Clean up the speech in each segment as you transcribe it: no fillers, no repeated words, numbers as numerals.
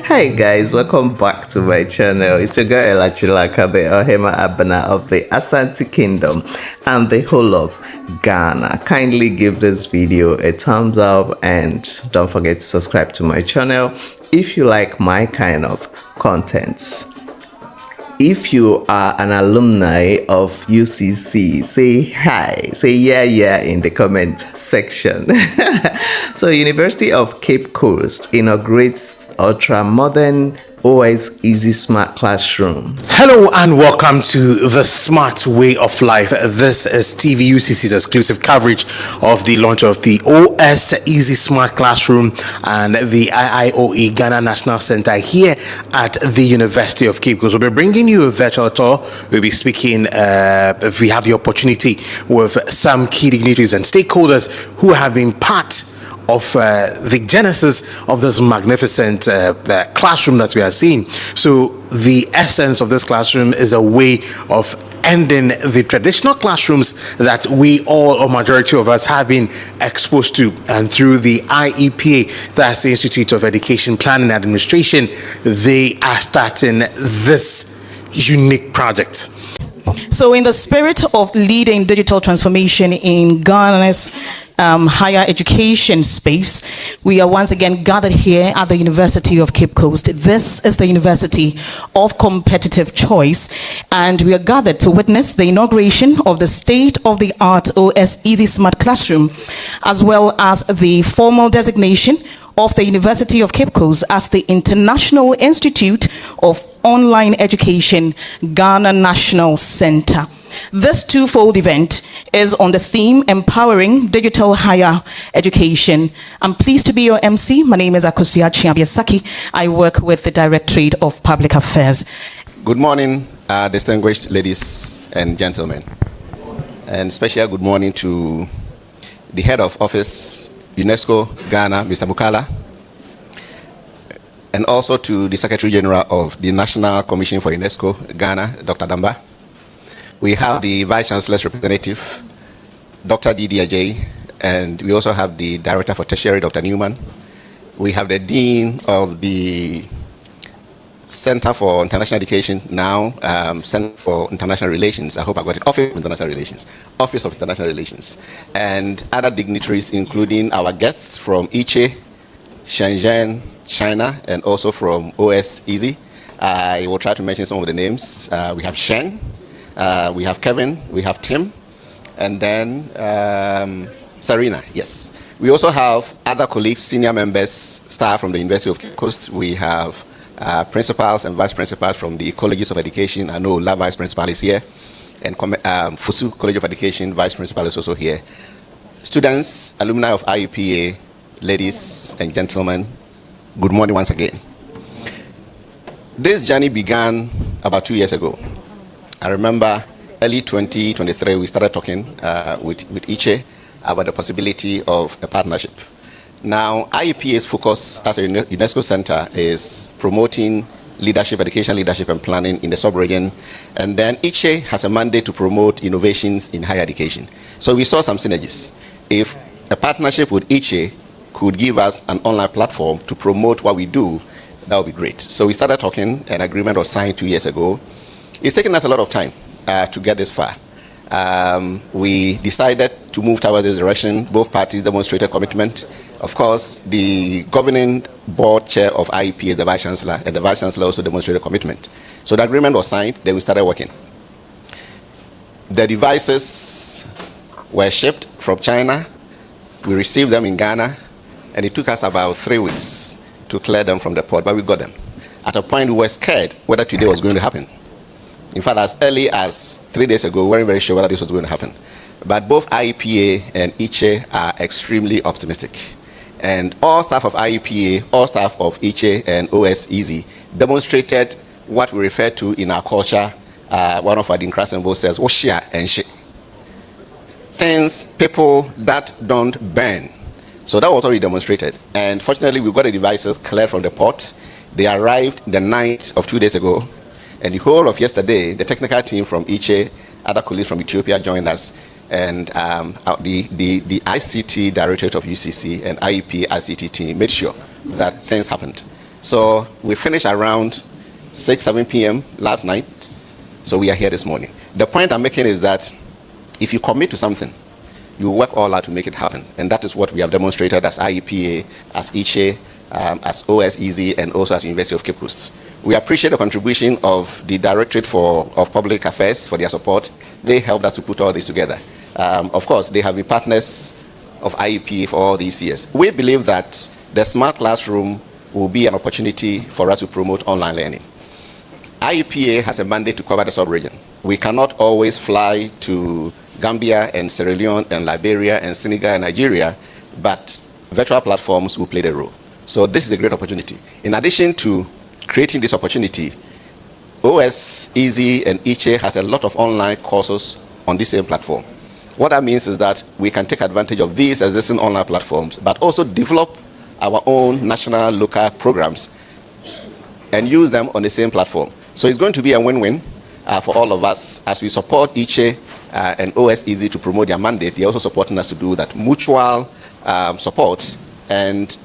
Hi guys, welcome back to my channel. It's your girl Elachilaka, the Ohema Abana of the Asante Kingdom and the whole of Ghana. Kindly give this video a thumbs up and don't forget to subscribe to my channel if you like my kind of contents. If you are an alumni of UCC, say hi, say yeah in the comment section. So University of Cape Coast inaugurates ultra-modern OS Easy Smart Classroom. Hello and welcome to the Smart Way of Life. This is TVUCC's exclusive coverage of the launch of the OS Easy Smart Classroom and the IIOE Ghana National Center here at the University of Cape Coast. We'll be bringing you a virtual tour. We'll be speaking, if we have the opportunity, with some key dignitaries and stakeholders who have been part of the genesis of this magnificent classroom that we are seeing. So the essence of this classroom is a way of ending the traditional classrooms that we all, or majority of us, have been exposed to. And through the IEPA, that's the Institute of Education Planning and Administration, they are starting this unique project. So in the spirit of leading digital transformation in Ghana's higher education space, we are once again gathered here at the University of Cape Coast. This is the University of Competitive Choice, and we are gathered to witness the inauguration of the state-of-the-art OS Easy Smart Classroom, as well as the formal designation of the University of Cape Coast as the International Institute of Online Education Ghana National Center. This twofold event is on the theme Empowering Digital Higher Education. I'm pleased to be your MC. My name is Akusia Chiabiasaki. I work with the Directorate of Public Affairs. Good morning, distinguished ladies and gentlemen. And special good morning to the head of office, UNESCO Ghana, Mr. Mukala, and also to the Secretary General of the National Commission for UNESCO Ghana, Dr. Damba. We have the Vice Chancellor's representative, Dr. Didi Ajay, and we also have the Director for Tertiary, Dr. Newman. We have the Dean of the Center for International Education now, Center for International Relations. I hope I got it. Office of International Relations. Office of International Relations. And other dignitaries, including our guests from Iche, Shenzhen, China, and also from OS Easy. I will try to mention some of the names. We have Shen. We have Kevin, we have Tim, and then Sarina, yes. We also have other colleagues, senior members, staff from the University of Cape Coast. We have principals and vice principals from the colleges of education. I know La Vice Principal is here, and Fusu College of Education Vice Principal is also here. Students, alumni of IUPA, ladies and gentlemen, good morning once again. This journey began about 2 years ago. I remember early 2023, we started talking with Iche about the possibility of a partnership. Now, IEPA's focus as a UNESCO center is promoting leadership, education leadership and planning in the sub-region. And then Iche has a mandate to promote innovations in higher education. So we saw some synergies. If a partnership with Iche could give us an online platform to promote what we do, that would be great. So we started talking, an agreement was signed 2 years ago. It's taken us a lot of time to get this far. We decided to move towards this direction. Both parties demonstrated commitment. Of course, the governing board chair of IEP is the Vice Chancellor, and the Vice Chancellor also demonstrated commitment. So the agreement was signed, then we started working. The devices were shipped from China. We received them in Ghana, and it took us about 3 weeks to clear them from the port, but we got them. At a point, we were scared whether today was going to happen. In fact, as early as 3 days ago, we weren't very sure whether this was going to happen. But both IEPA and Iche are extremely optimistic. And all staff of IEPA, all staff of Iche and OS Easy demonstrated what we refer to in our culture. One of our Dinkra symbols says, Oshia and shit. Things, people that don't burn, So that was already demonstrated. And fortunately, we got the devices cleared from the port. They arrived the night of 2 days ago. And the whole of yesterday, the technical team from Iche, other colleagues from Ethiopia joined us. And the ICT Directorate of UCC and IEP ICT team made sure that things happened. So we finished around 6, 7 p.m. last night. So we are here this morning. The point I'm making is that if you commit to something, you work all out to make it happen. And that is what we have demonstrated as IEPA, as Iche, as OS Easy, and also as University of Cape Coast. We appreciate the contribution of the Directorate of Public Affairs for their support. They helped us to put all this together. Of course, they have been partners of IEPA for all these years. We believe that the smart classroom will be an opportunity for us to promote online learning. IEPA has a mandate to cover the sub-region. We cannot always fly to Gambia and Sierra Leone and Liberia and Senegal and Nigeria, but virtual platforms will play the role. So this is a great opportunity. In addition to creating this opportunity, OS Easy and Iche has a lot of online courses on the same platform. What that means is that we can take advantage of these existing online platforms, but also develop our own national, local programs and use them on the same platform. So it's going to be a win-win for all of us as we support Iche and OS Easy to promote their mandate. They're also supporting us to do that mutual support, and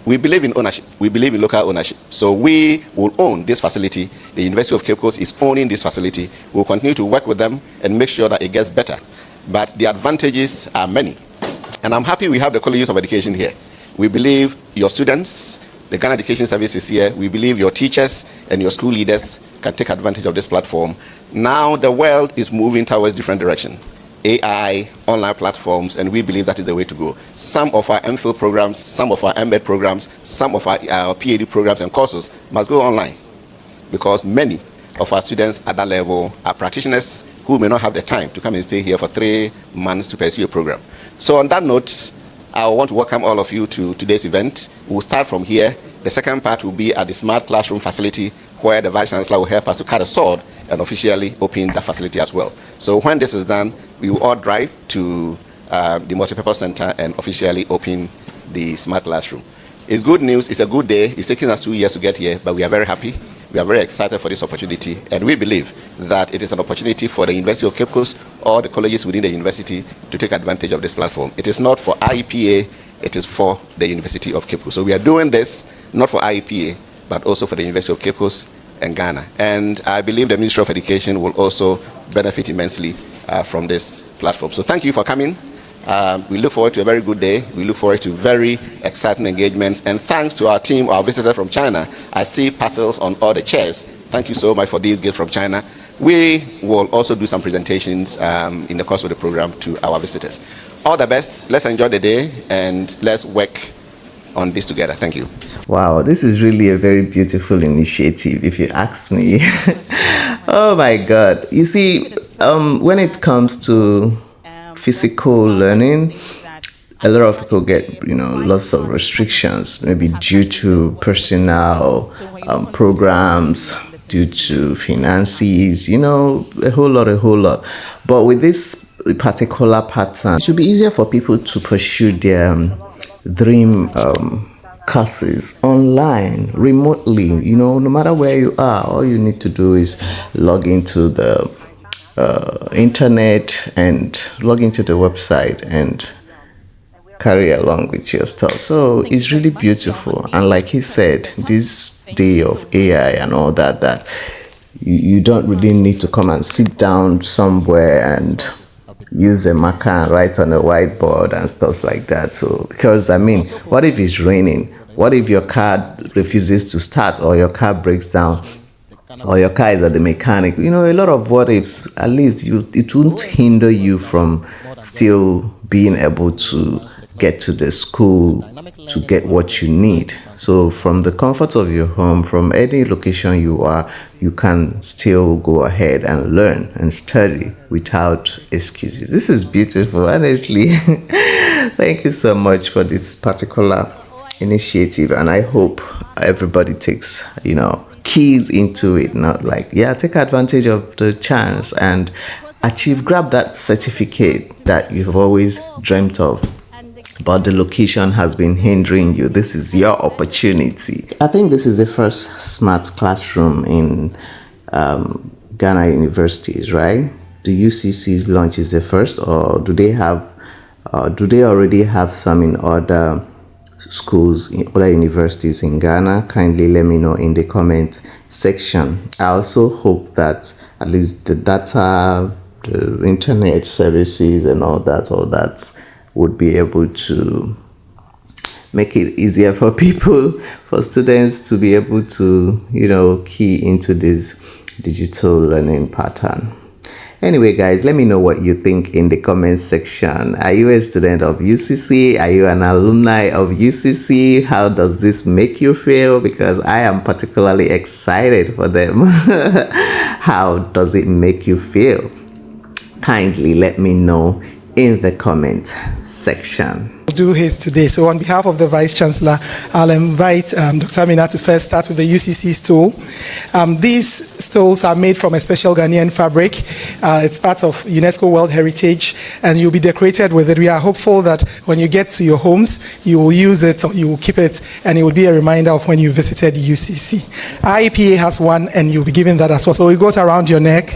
we believe in ownership. We believe in local ownership. So we will own this facility. The University of Cape Coast is owning this facility. We'll continue to work with them and make sure that it gets better. But the advantages are many. And I'm happy we have the colleges of education here. We believe your students, the Ghana Education Service is here. We believe your teachers and your school leaders can take advantage of this platform. Now the world is moving towards different direction. AI, online platforms, and we believe that is the way to go. Some of our MPhil programs, some of our MBed programs, some of our PhD programs and courses must go online because many of our students at that level are practitioners who may not have the time to come and stay here for 3 months to pursue a program. So on that note, I want to welcome all of you to today's event. We'll start from here. The second part will be at the Smart Classroom facility where the Vice Chancellor will help us to cut a sword and officially open the facility as well. So when this is done, we will all drive to the Multipurpose Center and officially open the Smart Classroom. It's good news. It's a good day. It's taken us 2 years to get here, but we are very happy. We are very excited for this opportunity, and we believe that it is an opportunity for the University of Cape Coast or the colleges within the university to take advantage of this platform. It is not for IEPA, it is for the University of Cape Coast. So we are doing this not for IEPA, but also for the University of Cape Coast and Ghana. And I believe the Ministry of Education will also benefit immensely from this platform. So thank you for coming. We look forward to a very good day. We look forward to very exciting engagements. And thanks to our team, our visitor from China. I see parcels on all the chairs. Thank you so much for these gifts from China. We will also do some presentations in the course of the program to our visitors. All the best. Let's enjoy the day and let's work on this together. Thank you. Wow, this is really a very beautiful initiative, if you ask me. Oh my God. You see, when it comes to physical learning, a lot of people get, lots of restrictions, maybe due to personnel, programs, due to finances, a whole lot. But with this particular pattern, it should be easier for people to pursue their dream courses online, remotely, no matter where you are. All you need to do is log into the internet and log into the website and carry along with your stuff. So it's really beautiful. And like he said, this day of AI and all that you don't really need to come and sit down somewhere and use a marker and write on a whiteboard and stuff like that. So because what if it's raining? What if your car refuses to start, or your car breaks down, or your car is at the mechanic? A lot of what ifs. At least it won't hinder you from still being able to get to the school to get what you need. So from the comfort of your home, from any location you are, you can still go ahead and learn and study without excuses. This is beautiful, honestly. Thank you so much for this particular initiative, and I hope everybody takes, keys into it, not take advantage of the chance and grab that certificate that you've always dreamt of. but the location has been hindering you. This is your opportunity. I think this is the first smart classroom in Ghana universities, right? The UCC's launch is the first, or do they already have some in other schools, in other universities in Ghana? Kindly let me know in the comment section. I also hope that at least the data, the internet services and all that would be able to make it easier for people, for students to be able to, key into this digital learning pattern. Anyway, guys, let me know what you think in the comment section. Are you a student of UCC? Are you an alumni of UCC? How does this make you feel? Because I am particularly excited for them. How does it make you feel? Kindly let me know in the comment section. Do his today. So on behalf of the Vice Chancellor, I'll invite Dr. Amina to first start with the UCC stool. These stools are made from a special Ghanaian fabric. It's part of UNESCO World Heritage, and you'll be decorated with it. We are hopeful that when you get to your homes, you will use it or you will keep it, and it will be a reminder of when you visited UCC. IEPA has one, and you'll be given that as well. So it goes around your neck.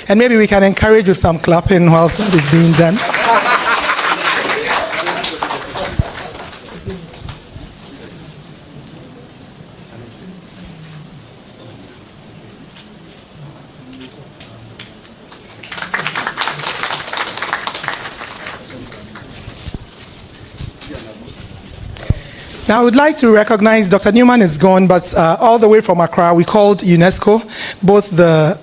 And maybe we can encourage with some clapping whilst that is being done. Now, I would like to recognize Dr. Newman is gone, but all the way from Accra, we called UNESCO, both the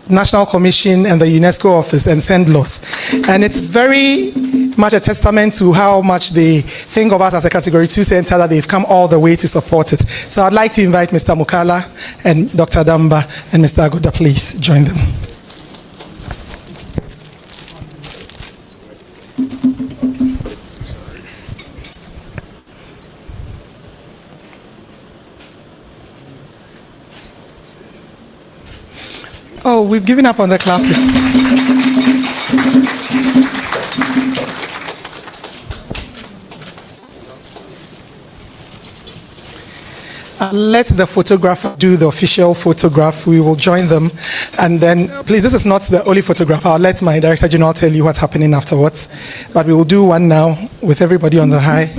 National Commission and the UNESCO office, and send laws. And it's very much a testament to how much they think of us as a Category 2 center, that they've come all the way to support it. So I'd like to invite Mr. Mukala and Dr. Damba and Mr. Agoda, please join them. Oh, we've given up on the clapping. Let the photographer do the official photograph. We will join them. And then, please, this is not the only photograph. I'll let my Director General tell you what's happening afterwards. But we will do one now with everybody on the high.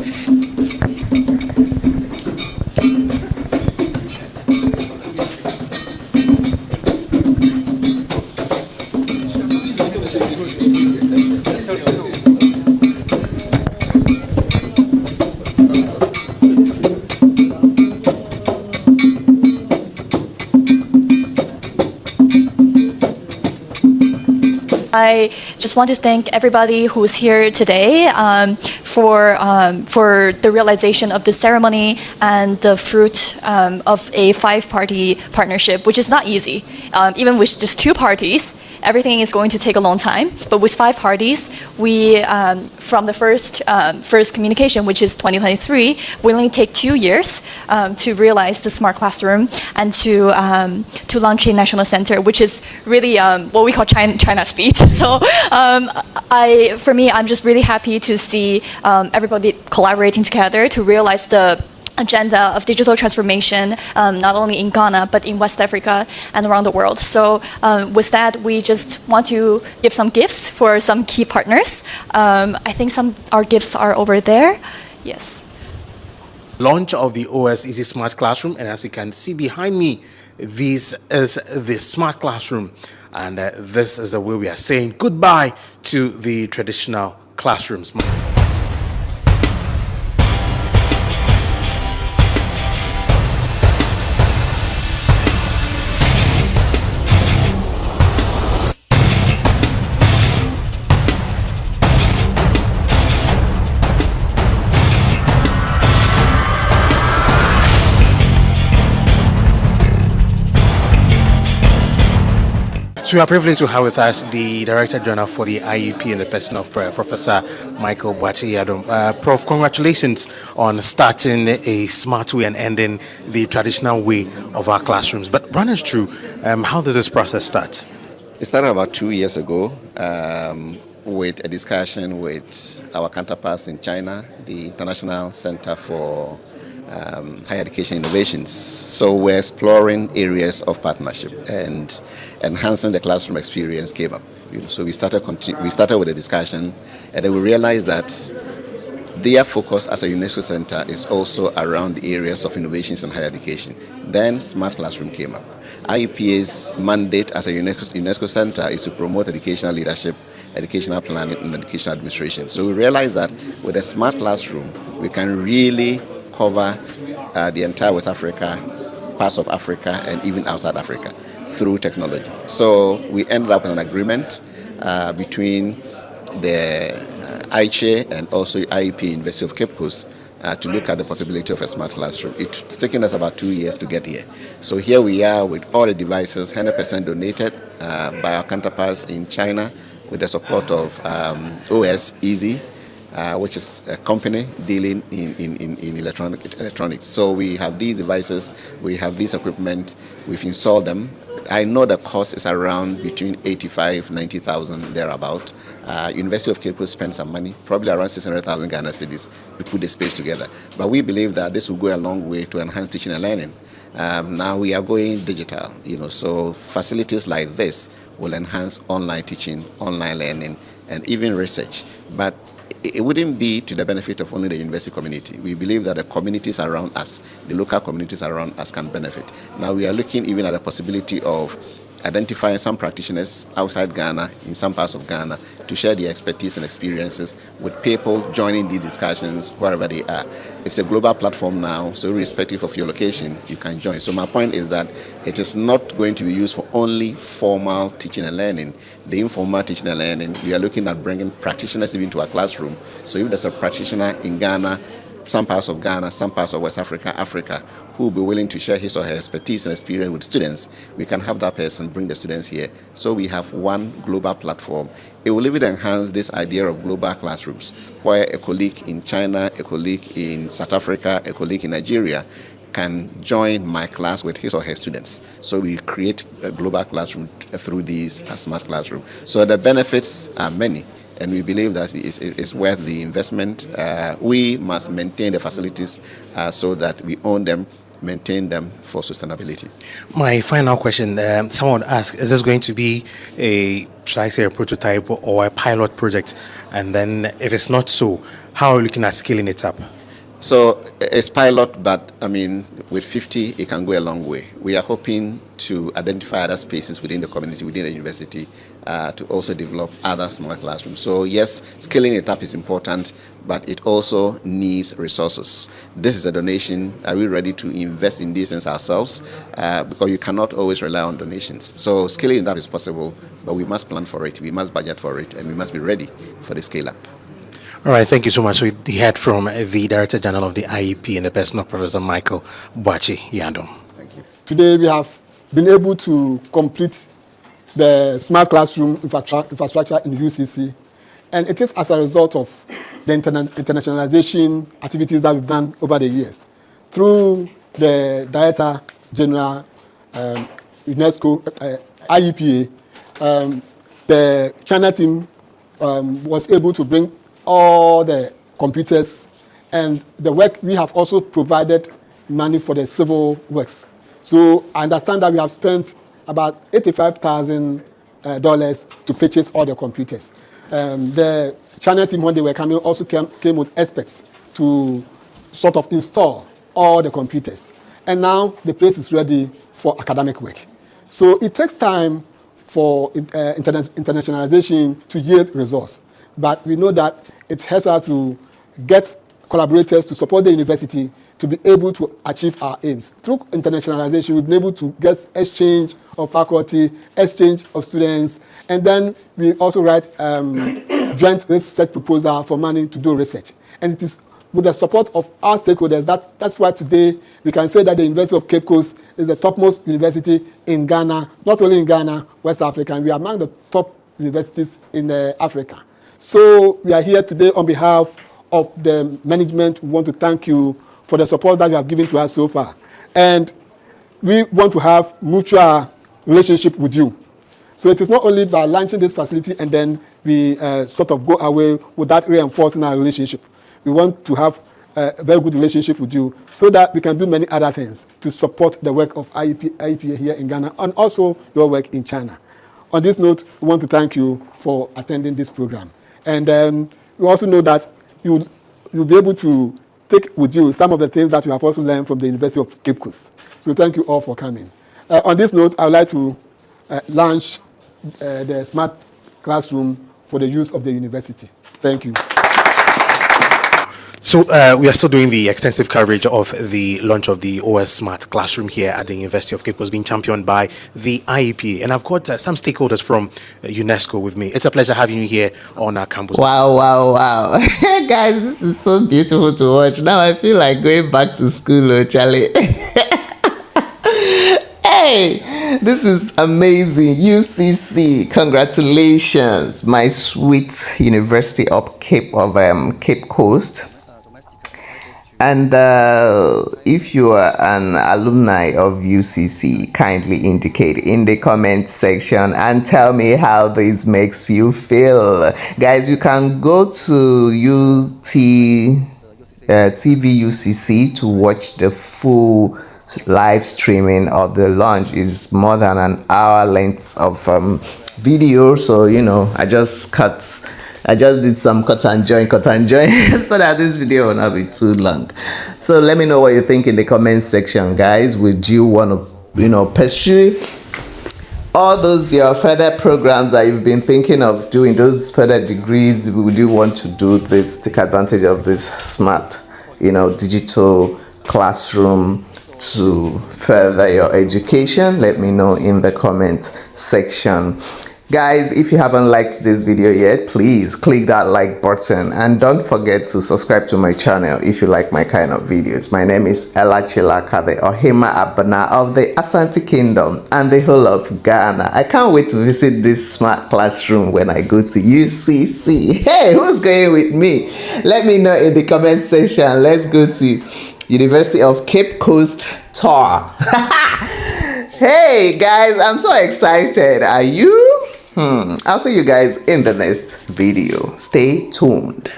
I just want to thank everybody who's here today for the realization of the ceremony and the fruit of a 5-party partnership, which is not easy. Even with just 2 parties, everything is going to take a long time. But with 5 parties, we, from the first communication, which is 2023, we only take 2 years to realize the smart classroom and to launch a national center, which is really what we call China speed. So for me, I'm just really happy to see everybody collaborating together to realize the agenda of digital transformation, not only in Ghana, but in West Africa and around the world. So with that, we just want to give some gifts for some key partners. I think our gifts are over there. Yes. Launch of the OS Easy Smart Classroom, and as you can see behind me, this is the smart classroom, and this is the way we are saying goodbye to the traditional classrooms. So we are privileged to have with us the Director General for the IEP in the person of Professor Michael Boakye-Adom. Prof, congratulations on starting a smart way and ending the traditional way of our classrooms. But run us through, how did this process start? It started about 2 years ago with a discussion with our counterparts in China, the International Center for Higher Education Innovations. So we're exploring areas of partnership, and enhancing the classroom experience came up. So we started with a discussion, and then we realized that their focus as a UNESCO center is also around the areas of innovations and higher education. Then Smart Classroom came up. IUPA's mandate as a UNESCO center is to promote educational leadership, educational planning, and educational administration. So we realized that with a Smart Classroom, we can really cover the entire West Africa, parts of Africa, and even outside Africa through technology. So we ended up with an agreement between the ICHE and also IEP University of Cape Coast to look at the possibility of a smart classroom. It's taken us about 2 years to get here. So here we are with all the devices, 100% donated by our counterparts in China with the support of OS Easy, which is a company dealing in electronics. So we have these devices, we have this equipment, we've installed them. I know the cost is around between 85,000, 90,000 thereabout. University of Cape Coast spent some money, probably around 600,000 Ghana cedis to put the space together. But we believe that this will go a long way to enhance teaching and learning. Now we are going digital, so facilities like this will enhance online teaching, online learning, and even research. But it wouldn't be to the benefit of only the university community. We believe that the communities around us, the local communities around us can benefit. Now we are looking even at the possibility of identifying some practitioners outside Ghana, in some parts of Ghana, to share their expertise and experiences with people joining the discussions wherever they are. It's a global platform now, so irrespective of your location, you can join. So my point is that it is not going to be used for only formal teaching and learning. The informal teaching and learning, we are looking at bringing practitioners even to our classroom. So if there's a practitioner in Ghana, some parts of Ghana, some parts of West Africa, Africa, who will be willing to share his or her expertise and experience with students, we can have that person bring the students here. So we have one global platform. It will even enhance this idea of global classrooms, where a colleague in China, a colleague in South Africa, a colleague in Nigeria can join my class with his or her students. So we create a global classroom through these smart classroom. So the benefits are many, and we believe that it's worth the investment. We must maintain the facilities so that we own them, maintain them for sustainability. My final question, someone asked, is this going to be should I say a prototype or a pilot project? And then if it's not so, how are you looking at scaling it up? So it's pilot, but I mean, with 50, it can go a long way. We are hoping to identify other spaces within the community, within the university, to also develop other smart classrooms. So yes, scaling it up is important, but it also needs resources. This is a donation. Are we ready to invest in these things ourselves? Because you cannot always rely on donations. So scaling it up is possible, but we must plan for it, we must budget for it, and we must be ready for the scale up. All right, thank you so much. So we heard from the Director General of the IEP and the person of Professor Michael Boakye Yandom. Thank you. Today we have been able to complete the smart classroom infrastructure in UCC, and it is as a result of the internationalization activities that we've done over the years. Through the Director General UNESCO IEPA, the China team was able to bring all the computers, and the work we have also provided money for the civil works. So I understand that we have spent about $85,000 to purchase all the computers. The China team, when they were coming, also came with experts to sort of install all the computers. And now the place is ready for academic work. So it takes time for internationalization to yield results. But we know that it helps us to get collaborators to support the university to be able to achieve our aims. Through internationalization, we've been able to get exchange of faculty, exchange of students, and then we also write joint research proposal for money to do research. And it is with the support of our stakeholders, that's why today we can say that the University of Cape Coast is the topmost university in Ghana, not only in Ghana, West Africa, and we are among the top universities in Africa. So we are here today on behalf of the management. We want to thank you for the support that you have given to us so far. And we want to have mutual relationship with you. So it is not only by launching this facility and then we sort of go away without reinforcing our relationship. We want to have a very good relationship with you so that we can do many other things to support the work of IEPA here in Ghana and also your work in China. On this note, we want to thank you for attending this program. And we also know that you'll be able to take with you some of the things that you have also learned from the University of Cape Coast. So thank you all for coming. On this note, I would like to launch the smart classroom for the use of the university. Thank you. So we are still doing the extensive coverage of the launch of the OS Smart Classroom here at the University of Cape Coast, being championed by the IEPA. And I've got some stakeholders from UNESCO with me. It's a pleasure having you here on our campus. Wow, wow, wow. Guys, this is so beautiful to watch. Now I feel like going back to school, oh, Charlie. Hey, this is amazing. UCC, congratulations. My sweet University of Cape Coast. And if you are an alumni of UCC, kindly indicate in the comment section and tell me how this makes you feel. Guys, you can go to TV UCC to watch the full live streaming of the launch. Is more than an hour length of video, so you know I just did some cut and join so that this video will not be too long. So let me know what you think in the comment section, guys. Would you want to pursue all those your further programs that you've been thinking of doing, those further degrees? Would you want to do this, take advantage of this smart digital classroom to further your education? Let me know in the comment section. Guys, if you haven't liked this video yet, please click that like button and don't forget to subscribe to my channel if you like my kind of videos. My name is Ella Chilaka, the Ohima Abana of the Asante Kingdom and the whole of Ghana. I can't wait to visit this smart classroom when I go to UCC. Hey, who's going with me? Let me know in the comment section. Let's go to University of Cape Coast tour. Hey guys, I'm so excited. Are you? I'll see you guys in the next video. Stay tuned.